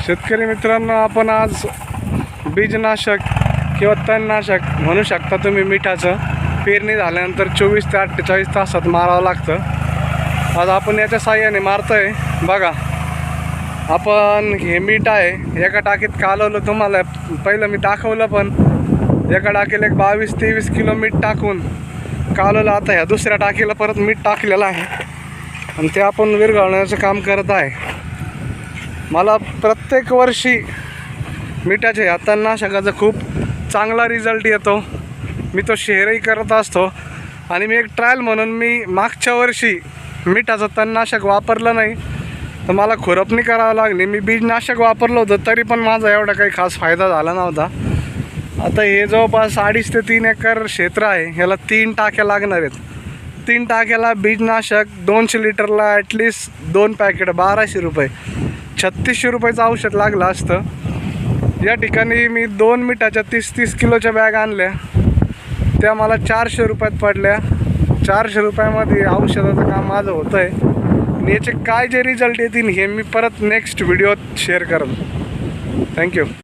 शेतकरी मित्रांनो, आपण आज बीजनाशक किंवा तणनाशक म्हणू शकता तुम्ही मिठाचं पेरणी झाल्यानंतर 24 ते 48 तासात मारावं लागतं। आज आपण याच्या साहाय्याने मारतोय। बघा, आपण हे मीठ आहे एका टाकीत कालवलं, तुम्हाला पहिलं मी दाखवलं, पण एका टाकीला एक 22-23 किलो मीठ टाकून कालवलं। आता ह्या दुसऱ्या टाकीला परत मीठ टाकलेलं आहे आणि ते आपण विरघळण्याचं काम करत आहे। मला प्रत्येक वर्षी मिठाच्या ह्या तणनाशकाचा खूप चांगला रिझल्ट येतो। मी तो शेअरही करत असतो आणि मी एक ट्रायल म्हणून मी मागच्या वर्षी मिठाचं तणनाशक वापरलं नाही तर मला खुरपणी करावं लागली। मी बीजनाशक वापरलं होतं तरी पण माझा एवढा काही खास फायदा झाला नव्हता। आता हे जवळपास 2.5 ते 3 एकर क्षेत्र आहे, ह्याला 3 टाक्या लागणार आहेत। 3 टाक्याला बीजनाशक 200 लिटरला ॲटलिस्ट 2 पॅकेट 1200 रुपये, 3600 रुपयाचं औषध लागलं असतं। या ठिकाणी मी 2 मिठाच्या 30-30 किलोच्या बॅग आणल्या, त्या मला 400 रुपयात पडल्या। 400 रुपयामध्ये औषधाचं काम माझं होतं आहे आणि याचे काय जे रिझल्ट येतील हे मी परत नेक्स्ट व्हिडिओत शेअर करेन। थँक्यू।